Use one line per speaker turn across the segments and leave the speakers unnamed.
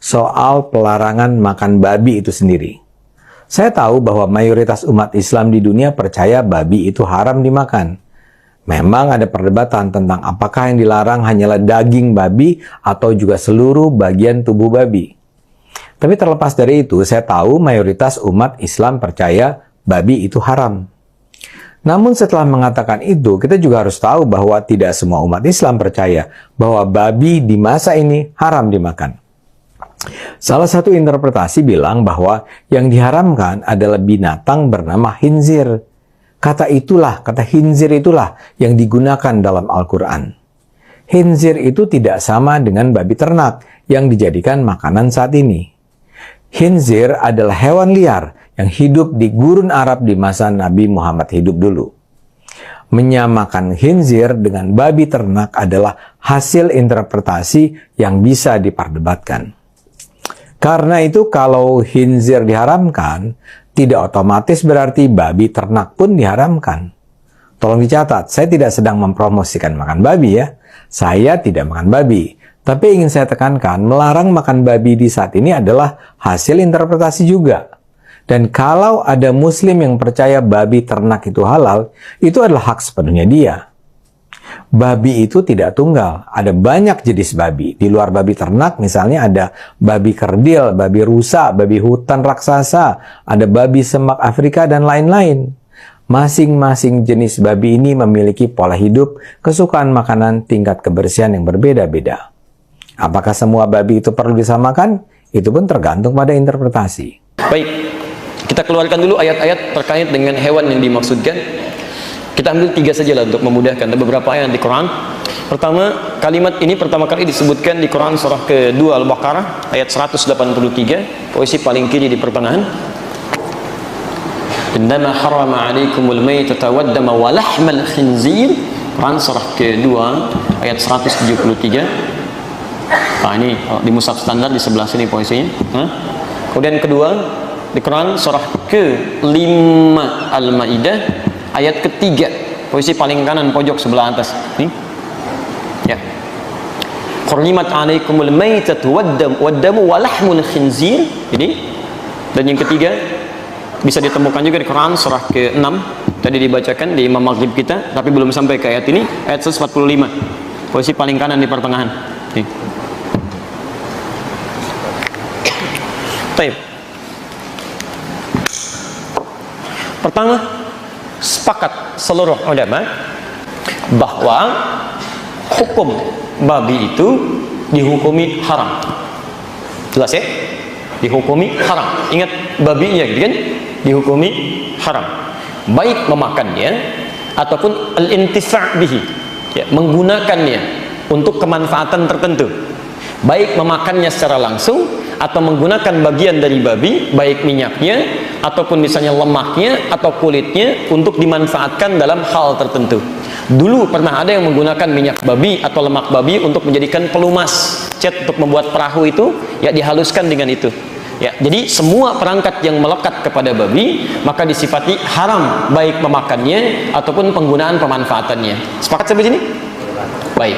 soal pelarangan makan babi itu sendiri. Saya tahu bahwa mayoritas umat Islam di dunia percaya babi itu haram dimakan. Memang ada perdebatan tentang apakah yang dilarang hanyalah daging babi atau juga seluruh bagian tubuh babi. Tapi terlepas dari itu, saya tahu mayoritas umat Islam percaya babi itu haram. Namun setelah mengatakan itu, kita juga harus tahu bahwa tidak semua umat Islam percaya bahwa babi di masa ini haram dimakan. Salah satu interpretasi bilang bahwa yang diharamkan adalah binatang bernama khinzir. Kata khinzir itulah yang digunakan dalam Al-Quran. Khinzir itu tidak sama dengan babi ternak yang dijadikan makanan saat ini. Khinzir adalah hewan liar yang hidup di gurun Arab di masa Nabi Muhammad hidup dulu. Menyamakan khinzir dengan babi ternak adalah hasil interpretasi yang bisa diperdebatkan. Karena itu kalau khinzir diharamkan, tidak otomatis berarti babi ternak pun diharamkan. Tolong dicatat, saya tidak sedang mempromosikan makan babi ya. Saya tidak makan babi. Tapi ingin saya tekankan, melarang makan babi di saat ini adalah hasil interpretasi juga. Dan kalau ada muslim yang percaya babi ternak itu halal, itu adalah hak sepenuhnya dia. Babi itu tidak tunggal, ada banyak jenis babi. Di luar babi ternak misalnya ada babi kerdil, babi rusa, babi hutan raksasa, ada babi semak Afrika dan lain-lain. Masing-masing jenis babi ini memiliki pola hidup, kesukaan makanan, tingkat kebersihan yang berbeda-beda. Apakah semua babi itu perlu disamakan? Itu pun tergantung pada interpretasi.
Baik, kita keluarkan dulu ayat-ayat terkait dengan hewan yang dimaksudkan. Kita ambil 3 saja lah untuk memudahkan. Ada beberapa ayat di Quran. Pertama, kalimat ini pertama kali disebutkan di Quran surah ke-2 Al-Baqarah ayat 183, posisi paling kiri di pertengahan. Innama harrama 'alaikumul maytata wad-dama wa lahmal khinzir. Quran surah ke-2 ayat 173. Nah, ini di mushaf standar di sebelah sini posisinya. Kemudian kedua di Quran surah ke-5 Al-Maidah ayat ketiga, posisi paling kanan pojok sebelah atas. Nih. Ya. Hurrimat 'alaikumul maitatu wad-damu wa lahmul khinzir. Ini. Dan yang ketiga bisa ditemukan juga di Quran surah ke-6. Tadi dibacakan di Imam Maghrib kita, tapi belum sampai ke ayat ini, ayat 145. Posisi paling kanan di pertengahan. Nih. Baik. Pertama, sepakat seluruh ulama bahwa hukum babi itu dihukumi haram. Jelas ya? Dihukumi haram. Ingat babinya gitu kan? Dihukumi haram. Baik memakannya ataupun al-intifa' bihi. Ya, menggunakannya untuk kemanfaatan tertentu. Baik memakannya secara langsung atau menggunakan bagian dari babi, baik minyaknya ataupun misalnya lemaknya atau kulitnya untuk dimanfaatkan dalam hal tertentu. Dulu pernah ada yang menggunakan minyak babi atau lemak babi untuk menjadikan pelumas, cat untuk membuat perahu itu, ya dihaluskan dengan itu. Ya, jadi semua perangkat yang melekat kepada babi maka disifati haram, baik memakannya ataupun penggunaan pemanfaatannya. Sepakat sampai sini? Baik.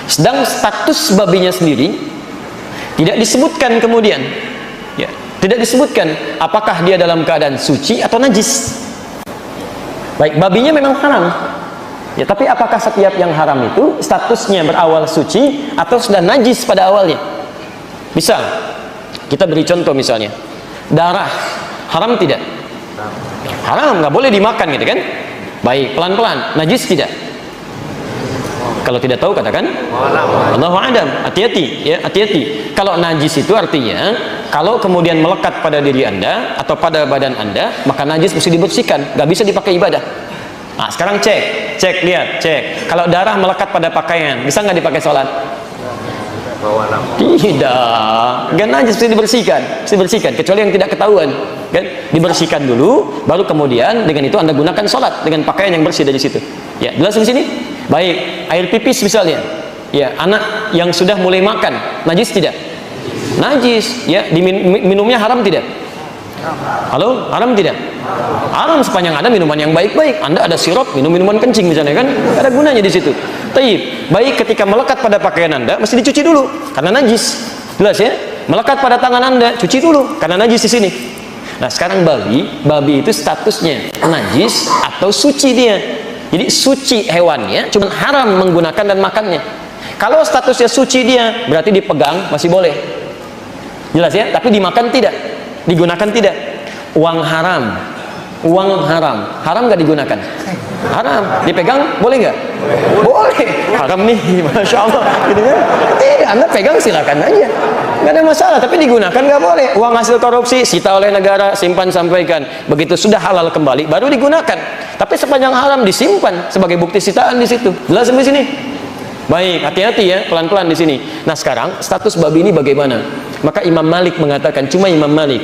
Sedang status babinya sendiri tidak disebutkan kemudian. Ya, tidak disebutkan apakah dia dalam keadaan suci atau najis. Baik, babinya memang haram. Ya, tapi apakah setiap yang haram itu statusnya berawal suci atau sudah najis pada awalnya? Misal, kita beri contoh misalnya, darah haram tidak? Haram, nggak boleh dimakan gitu kan? Baik, pelan-pelan, najis tidak? Kalau tidak tahu katakan Allahu a'lam. Hati-hati ya, hati-hati. Kalau najis itu artinya kalau kemudian melekat pada diri Anda atau pada badan Anda, maka najis mesti dibersihkan, nggak bisa dipakai ibadah. Nah, sekarang cek, lihat, cek. Kalau darah melekat pada pakaian, bisa nggak dipakai sholat? Tidak, kan najis mesti dibersihkan, kecuali yang tidak ketahuan, kan? Dibersihkan dulu, baru kemudian dengan itu Anda gunakan sholat dengan pakaian yang bersih dari situ. Ya, jelas di sini. Baik, air pipis misalnya, ya anak yang sudah mulai makan, najis tidak? Najis, ya minumnya haram tidak? Halo, haram tidak? Haram sepanjang ada minuman yang baik-baik. Anda ada sirup, minum minuman kencing misalnya kan, ada gunanya di situ. Taib, baik ketika melekat pada pakaian Anda, mesti dicuci dulu karena najis, jelas ya. melekat pada tangan Anda, cuci dulu karena najis di sini. Nah, sekarang babi itu statusnya najis atau suci dia. Jadi suci hewannya, cuman haram menggunakan dan makannya. Kalau statusnya suci dia, berarti dipegang masih boleh. Jelas ya? Tapi dimakan tidak, digunakan tidak. Uang haram, haram nggak digunakan? Haram. Dipegang boleh nggak? Boleh. Haram nih, masya Allah. Gitu kan? Tidak, Anda pegang silakan aja, nggak ada masalah. Tapi digunakan nggak boleh. Uang hasil korupsi sita oleh negara, simpan sampaikan. Begitu sudah halal kembali, baru digunakan. Tapi sepanjang haram disimpan sebagai bukti sitaan di situ. Jelas sampai sini? Baik, hati-hati ya, pelan-pelan di sini. Nah, sekarang status babi ini bagaimana? Maka Imam Malik mengatakan, cuma Imam Malik.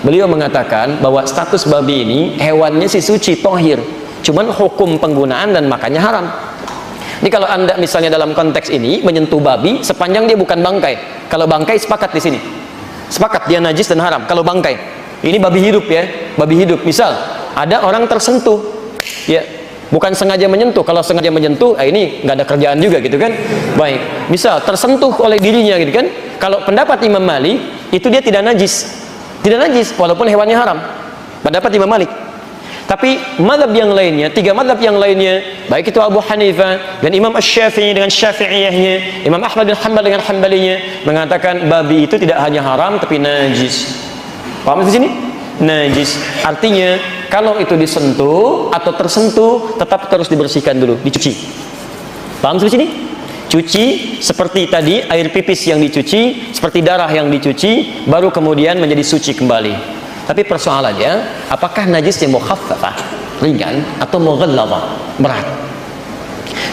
Beliau mengatakan bahwa status babi ini hewannya sih suci, tohir. Cuman hukum penggunaan dan makannya haram. Jadi kalau Anda misalnya dalam konteks ini menyentuh babi sepanjang dia bukan bangkai. Kalau bangkai sepakat di sini. Sepakat dia najis dan haram. Kalau bangkai. Ini babi hidup ya, babi hidup. Misal ada orang tersentuh, ya, bukan sengaja menyentuh. Kalau sengaja menyentuh, ini nggak ada kerjaan juga gitu kan. Baik, misal tersentuh oleh dirinya gitu kan. Kalau pendapat Imam Malik itu dia tidak najis walaupun hewannya haram. Pendapat Imam Malik. Tapi mazhab yang lainnya, 3 mazhab yang lainnya, baik itu Abu Hanifah dan Imam Asy-Syafi'i dengan Syafi'iyahnya, Imam Ahmad bin Hanbal dengan Hanbalinya, mengatakan babi itu tidak hanya haram tapi najis. Paham di sini? Najis. Artinya kalau itu disentuh atau tersentuh tetap terus dibersihkan dulu, dicuci. Paham di sini? Cuci seperti tadi air pipis yang dicuci, seperti darah yang dicuci, baru kemudian menjadi suci kembali. Tapi persoalannya, apakah najisnya mukhaffafah, ringan, atau mughalladhah, berat?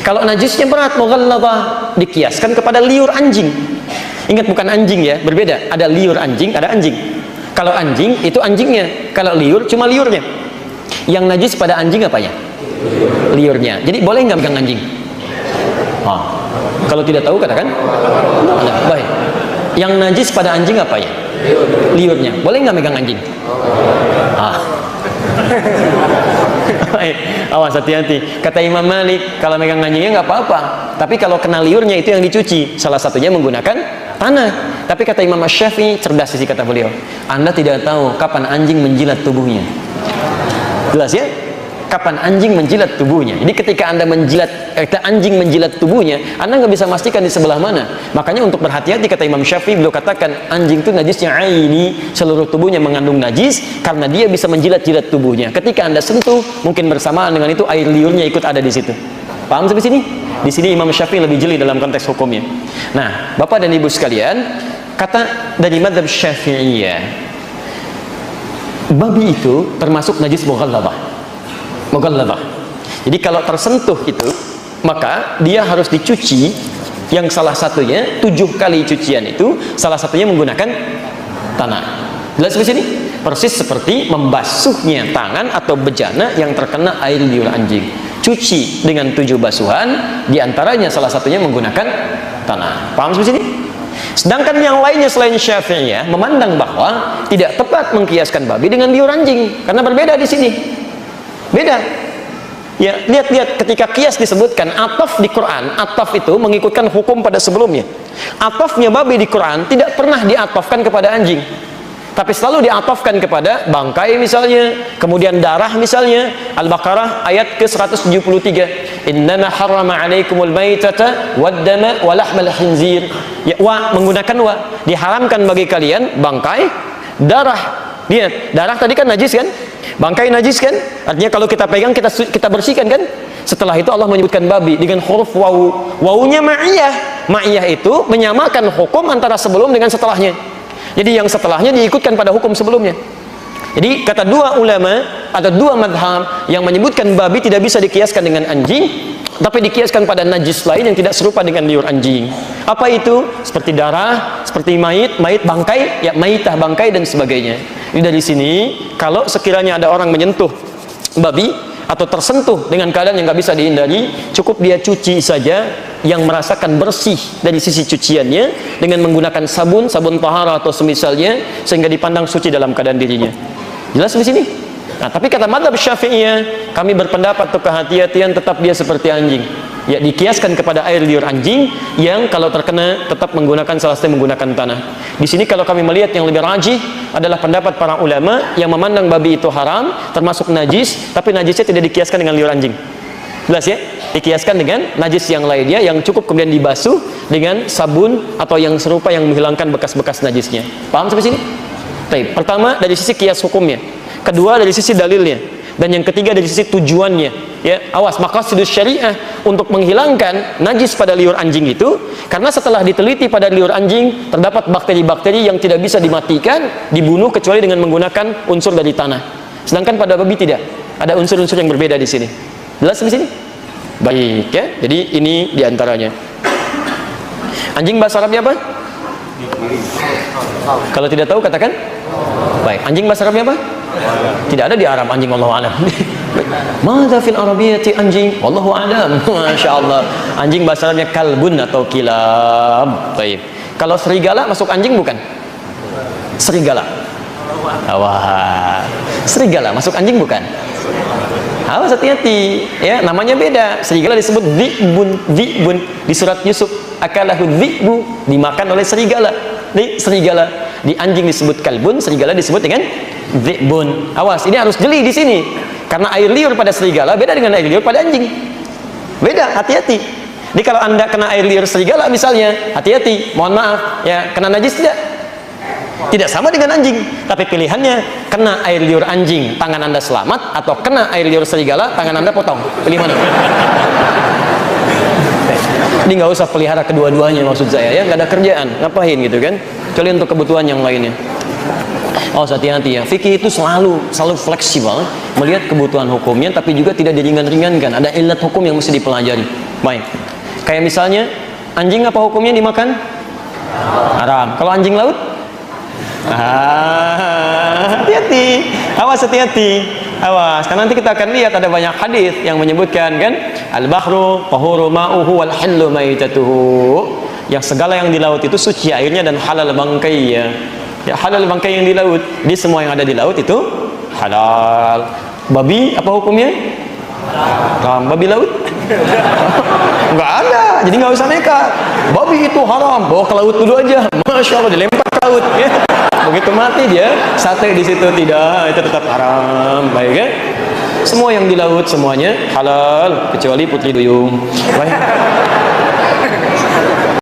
Kalau najisnya berat, mughalladhah, dikiaskan kepada liur anjing. Ingat, bukan anjing ya, berbeda. Ada liur anjing, ada anjing. Kalau anjing itu anjingnya, kalau liur cuma liurnya. Yang najis pada anjing apanya? Liurnya. Jadi boleh nggak pegang anjing? Kalau tidak tahu katakan. Baik. Yang najis pada anjing apanya? Liurnya. Boleh nggak megang anjing? Baik. Awas, hati-hati. Kata Imam Malik, kalau megang anjingnya nggak apa-apa. Tapi kalau kena liurnya itu yang dicuci. Salah satunya menggunakan tanah. Tapi kata Imam Asy-Syafi'i, cerdas sih kata beliau, Anda tidak tahu kapan anjing menjilat tubuhnya. Jelas ya? Kapan anjing menjilat tubuhnya. Jadi ketika anjing menjilat tubuhnya, Anda nggak bisa memastikan di sebelah mana. Makanya untuk berhati-hati kata Imam Syafi'i, beliau katakan anjing itu najisnya aini, seluruh tubuhnya mengandung najis karena dia bisa menjilat-jilat tubuhnya. Ketika Anda sentuh, mungkin bersamaan dengan itu air liurnya ikut ada di situ. Paham sampai sini? Di sini Imam Syafi'i lebih jeli dalam konteks hukumnya. Nah, Bapak dan Ibu sekalian, kata dari mazhab Syafi'iyah, babi itu termasuk najis mughalladhah. Jadi kalau tersentuh itu, maka dia harus dicuci. Yang salah satunya 7 kali cucian itu, salah satunya menggunakan tanah. Jelas di sini? Persis seperti membasuhnya tangan atau bejana yang terkena air liur anjing. Cuci dengan 7 basuhan, diantaranya salah satunya menggunakan tanah. Paham di sini? Sedangkan yang lainnya selain Syafi'iyah memandang bahwa tidak tepat mengkiaskan babi dengan liur anjing karena berbeda di sini. Beda. Ya, lihat ketika kias disebutkan ataf di Quran, ataf itu mengikutkan hukum pada sebelumnya. Atafnya babi di Quran tidak pernah diatafkan kepada anjing. Tapi selalu diatafkan kepada bangkai misalnya, kemudian darah misalnya. Al-Baqarah ayat ke-173. Innama harrama 'alaikumul maitata wad-dama wa lahmal khinzir. Ya, wa menggunakan wa, diharamkan bagi kalian bangkai, darah. Lihat, darah tadi kan najis kan? Bangkai najis kan? Artinya kalau kita pegang kita bersihkan kan? Setelah itu Allah menyebutkan babi dengan huruf wawu. Wawunya ma'iyah. Ma'iyah itu menyamakan hukum antara sebelum dengan setelahnya. Jadi yang setelahnya diikutkan pada hukum sebelumnya. Jadi kata 2 ulama atau 2 madhab yang menyebutkan babi tidak bisa dikiaskan dengan anjing, tapi dikiaskan pada najis lain yang tidak serupa dengan liur anjing. Apa itu? Seperti darah, seperti mayit bangkai, ya mayitah bangkai dan sebagainya. Jadi dari sini, kalau sekiranya ada orang menyentuh babi atau tersentuh dengan keadaan yang nggak bisa dihindari, cukup dia cuci saja yang merasakan bersih dari sisi cuciannya dengan menggunakan sabun tahara atau semisalnya sehingga dipandang suci dalam keadaan dirinya. Jelas di sini? Nah, tapi kata mazhab Syafi'iyah, kami berpendapat untuk kehati-hatian tetap dia seperti anjing. ya dikiaskan kepada air liur anjing yang kalau terkena tetap menggunakan salah satu menggunakan tanah. Di sini kalau kami melihat yang lebih rajih adalah pendapat para ulama yang memandang babi itu haram, termasuk najis, tapi najisnya tidak dikiaskan dengan liur anjing. Jelas ya? Dikiaskan dengan najis yang lainnya yang cukup kemudian dibasuh dengan sabun atau yang serupa yang menghilangkan bekas-bekas najisnya. Paham sampai sini? Baik. Pertama dari sisi kias hukumnya, kedua dari sisi dalilnya, dan yang ketiga dari sisi tujuannya. Ya, awas, maqasidus syariah untuk menghilangkan najis pada liur anjing itu karena setelah diteliti pada liur anjing terdapat bakteri-bakteri yang tidak bisa dimatikan, dibunuh kecuali dengan menggunakan unsur dari tanah. Sedangkan pada babi tidak. Ada unsur-unsur yang berbeda di sini. Jelas di sini? Baik ya. Jadi ini diantaranya. Anjing bahasa Arabnya apa? Kalau tidak tahu katakan. Baik. Anjing bahasa Arabnya apa? Tidak ada di Arab anjing, wallahu a'lam. Madza fil arabiyyati anjing? Wallahu a'lam. Masyaallah. Anjing bahasa Arabnya kalbun atau kilab. Baik. Kalau serigala masuk anjing bukan? Serigala. Wah. Serigala masuk anjing bukan? Awas, hati-hati ya, namanya beda. Serigala disebut dhi'bun di surat Yusuf, akalahu dhi'bu, dimakan oleh serigala. Serigala. Di anjing disebut kalbun, serigala disebut dengan dhi'bun. Awas, ini harus jeli di sini. Karena air liur pada serigala beda dengan air liur pada anjing. Beda, hati-hati. Jadi kalau Anda kena air liur serigala misalnya, hati-hati, mohon maaf ya, kena najis tidak? Tidak sama dengan anjing, tapi pilihannya kena air liur anjing, tangan Anda selamat, atau kena air liur serigala, tangan Anda potong. Pilih mana? Ini nggak usah pelihara kedua-duanya, maksud saya ya, nggak ada kerjaan, ngapain gitu kan? Kecuali untuk kebutuhan yang lainnya. Oh, hati-hati ya. Fikih itu selalu fleksibel melihat kebutuhan hukumnya, tapi juga tidak diringan-ringankan. Ada ilat hukum yang mesti dipelajari. Baik. Kayak misalnya anjing apa hukumnya dimakan? Haram. Kalau anjing laut? Hati-hati. Awas, hati-hati. Awas, karena nanti kita akan lihat ada banyak hadis yang menyebutkan kan, al-bahru tahuru ma'uhu wal hallu maitatuhu. Yang segala yang di laut itu suci airnya dan halal bangkainya. Ya, halal bangkai yang di laut. Di semua yang ada di laut itu halal. Babi apa hukumnya? Haram. Babi laut? Enggak ada. Jadi nggak usah nekat. Babi itu haram, bawa ke laut dulu aja. Masya Allah, dilempar ke laut ya. Begitu mati dia sate di situ, tidak, itu tetap haram. Baik ya. Semua yang di laut semuanya halal kecuali putri duyung. Baik.